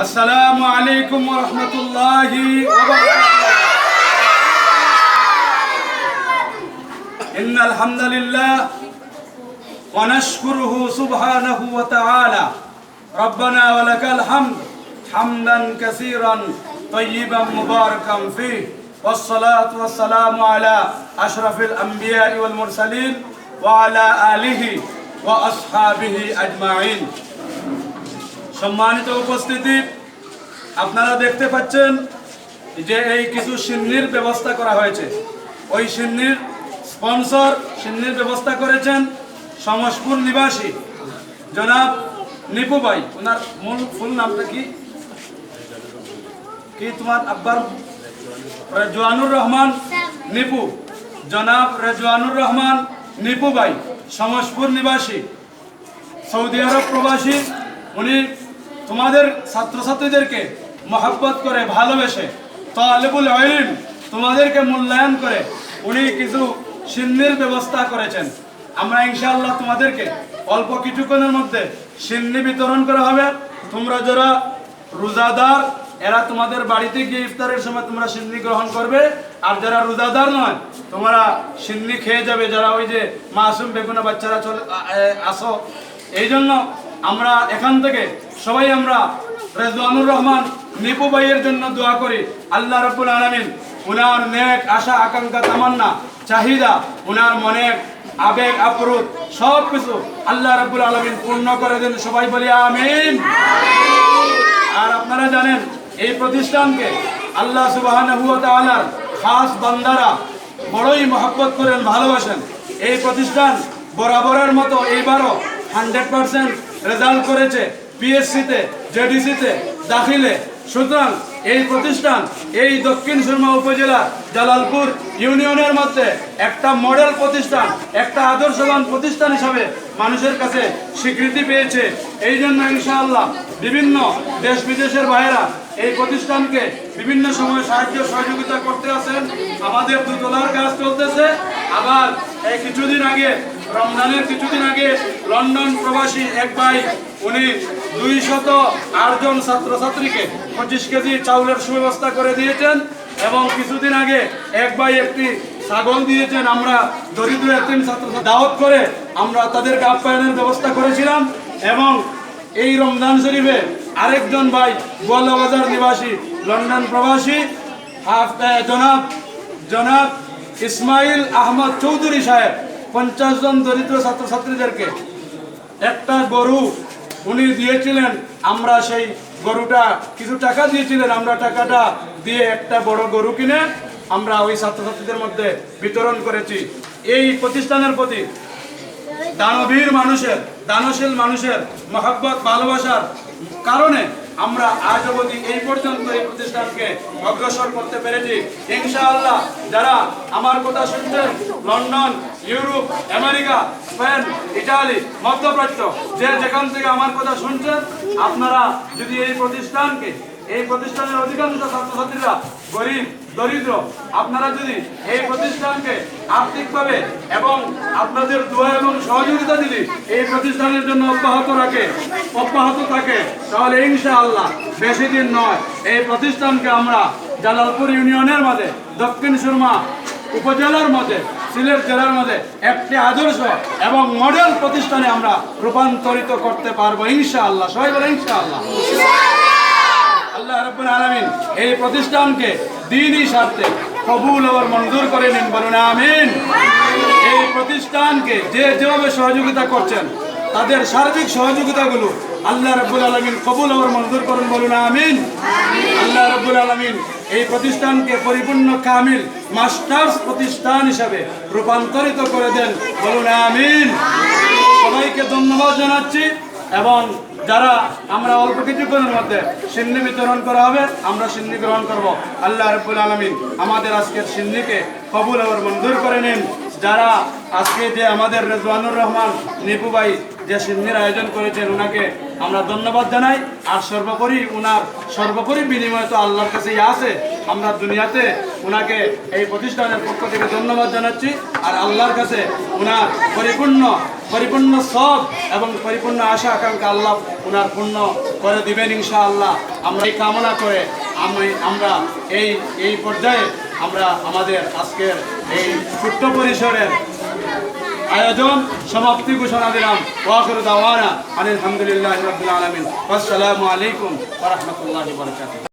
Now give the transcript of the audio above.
আসসালামু আলাইকুম ওয়া রাহমাতুল্লাহি ওয়া বারাকাতুহু। ইন্নাল হামদালিল্লাহ ওয়া নাশকুরুহু সুবহানাহু ওয়া তাআলা। রব্বানা ওয়া লাকাল হামদ হামদান কাসীরান তাইয়িবান মুবারাকান ফীহি। ওয়াসসালাতু ওয়াসসালামু আলা আশরাফিল আমবিয়া ওয়াল মুরসালিন ওয়া আলা আলিহি ওয়া আসহাবিহি আজমাইন। সম্মানিত উপস্থিতি, আপনারা দেখতে পাচ্ছেন যে এই কিছু সিন্নির ব্যবস্থা করা হয়েছে। ওই সিন্নির স্পন্সর, সিন্নির ব্যবস্থা করেছেন সমসপুর নিবাসী জনাব নিপু ভাই। ওনার মূল ফুল নামটা কি কি তোমার আব্বার? রেজওয়ানুর রহমান নিপু। জনাব রেজওয়ানুর রহমান নিপু ভাই সমসপুর নিবাসী, সৌদি আরব প্রবাসী। উনি তোমাদের ছাত্রছাত্রীদেরকে মহব্বত করে, ভালোবেসে, তালেবুল ইলম তোমাদেরকে মূল্যায়ন করে উনি কিছু সিন্নির ব্যবস্থা করেছেন। আমরা ইনশাআল্লাহ তোমাদেরকে অল্প কিছুক্ষণের মধ্যে সিন্নি বিতরণ করা হবে। তোমরা যারা রোজাদার, এরা তোমাদের বাড়িতে গিয়ে ইফতারের সময় তোমরা সিন্নি গ্রহণ করবে। আর যারা রোজাদার নয়, তোমরা সিন্নি খেয়ে যাবে, যারা ওই যে মাসুম বেগুনা বাচ্চারা আসো। এই জন্য আমরা এখান থেকে সবাই আমরা রেজওয়ানুর রহমান নিপু ভাইয়ের জন্য দোয়া করি। আল্লাহ রাব্বুল আলামিন উনার নেক আশা আকাঙ্ক্ষা তামান্না চাহিদা, উনার মনের আবেগ আপ্রুত সব কিছু আল্লাহ রাব্বুল আলামিন পূর্ণ করে দেন। সবাই বলি আমিন। আর আপনারা জানেন এই প্রতিষ্ঠানকে আল্লাহ সুবহানাহু ওয়া তাআলার খাস বান্দারা বড়ই মহব্বত করেন, ভালোবাসেন। এই প্রতিষ্ঠান বরাবরের মতো এইবারও 100% রেজাল্ট করেছে পিএসসিতে, জেডিসিতে, দাখিলে। সুতরাং এই প্রতিষ্ঠান এই দক্ষিণ সুরমা উপজেলা জালালপুর ইউনিয়নের মধ্যে একটা মডেল প্রতিষ্ঠান, একটা আদর্শবান প্রতিষ্ঠান হিসাবে মানুষের কাছে স্বীকৃতি পেয়েছে। এই জন্য ইনশাআল্লাহ বিভিন্ন দেশ বিদেশের ভাইয়েরা এই প্রতিষ্ঠানকে বিভিন্ন সময় সাহায্য সহযোগিতা করতে আছেন। আমাদের দুতলার কাজ চলতেছে। আবার এই কিছুদিন আগে, রমজানের কিছুদিন আগে লন্ডন প্রবাসী এক ভাই, উনি 208 জন ছাত্রছাত্রীকে 25 কেজি চাউলের সুব্যবস্থা করে দিয়েছেন। এবং কিছুদিন আগে এক ভাই একটি ছাগল দিয়েছেন। আমরা দরিদ্র এতিম ছাত্রছাত্রী দাওয়াত করে আমরা তাদেরকে আপ্যায়নের ব্যবস্থা করেছিলাম। এবং এই রমজান শরীফে আরেকজন ভাই গোয়ালা বাজার নিবাসী লন্ডন প্রবাসী জনাব ইসমাইল আহমদ চৌধুরী সাহেব 50 জন দরিদ্র ছাত্রছাত্রীদেরকে একটা গরু উনি দিয়েছিলেন। আমরা সেই গরুটা কিছু টাকা দিয়েছিলেন, আমরা টাকাটা দিয়ে একটা বড় গরু কিনে আমরা ওই ছাত্রছাত্রীদের মধ্যে বিতরণ করেছি। এই প্রতিষ্ঠানের প্রতি দানবীর মানুষের, দানশীল মানুষের মহব্বত ভালোবাসার কারণে আমরা আজ অবধি এই পর্যন্ত এই প্রতিষ্ঠানকে অগ্রসর করতে পেরেছি। ইনশাআল্লাহ যারা আমার কথা শুনছেন, London, Europe, America, Spain, Italy, মধ্যপ্রাচ্য, যে যেখান থেকে আমার কথা শুনছেন, আপনারা যদি এই প্রতিষ্ঠানকে, এই প্রতিষ্ঠানের অধিকাংশ ছাত্রছাত্রীরা গরিব দরিদ্র, আপনারা যদি এই প্রতিষ্ঠানকে আর্থিকভাবে এবং আপনাদের দোয়া এবং সহযোগিতা যদি এই প্রতিষ্ঠানের জন্য অব্যাহত থাকে, তাহলে ইনশাআল্লাহ বেশি দিন নয় এই প্রতিষ্ঠানকে আমরা জালালপুর ইউনিয়নের মধ্যে, দক্ষিণ সুরমা উপজেলার মধ্যে, সিলেট জেলার মধ্যে একটি আদর্শ এবং মডেল প্রতিষ্ঠানে আমরা রূপান্তরিত করতে পারবো ইনশাআল্লাহ। সবাই বলে ইনশাআল্লাহ। আল্লাহ রাব্বুল আলামিন এই প্রতিষ্ঠানকে দ্বীনি স্বার্থে কবুল ও মঞ্জুর করে নিন, বলুন আমিন। এই প্রতিষ্ঠানকে যে যেভাবে সহযোগিতা করছেন, তাদের সার্বিক সহযোগিতাগুলো আল্লাহ রাব্বুল আলামিন কবুল ও মঞ্জুর করুন, বলুন আমিন। আল্লাহ রাব্বুল আলামিন এই প্রতিষ্ঠানকে পরিপূর্ণ কামিল মাস্টার্স প্রতিষ্ঠান হিসাবে রূপান্তরিত করে দেন, বলুন আমিন। সবাইকে ধন্যবাদ জানাচ্ছি। এবং যারা আমরা অল্প কিছুক্ষণের মধ্যে সিন্নি বিতরণ করা হবে, আমরা সিন্নি গ্রহণ করব। আল্লাহ রাব্বুল আলামিন আমাদের আজকের সিন্নিকে কবুল ও মঞ্জুর করে নিন। যারা আজকে যে আমাদের রেজওয়ানুর রহমান নিপু ভাই যে সিন্নির আয়োজন করেছেন ওনাকে আমরা ধন্যবাদ জানাই। আর সর্বোপরি বিনিময় তো আল্লাহর কাছেই আছে। আমরা দুনিয়াতে ওনাকে এই প্রতিষ্ঠানের পক্ষ থেকে ধন্যবাদ জানাচ্ছি। আর আল্লাহর কাছে ওনার পরিপূর্ণ সব এবং পরিপূর্ণ আশা আকাঙ্ক্ষা আল্লাহ ওনার পূর্ণ করে দিবেন ইনশাআল্লাহ। আমরা এই কামনা করে আমরা এই পর্যায়ে আমরা আমাদের আজকের এই ছোট্ট পরিসরের আয়োজন সমাপ্তি ঘোষণা দিলাম। ওয়া আখিরু দাওয়ানা আলহামদুলিল্লাহি রাব্বিল আলামিন। আসসালামু আলাইকুম ওয়া রাহমাতুল্লাহি ওয়া বারাকাতুহু।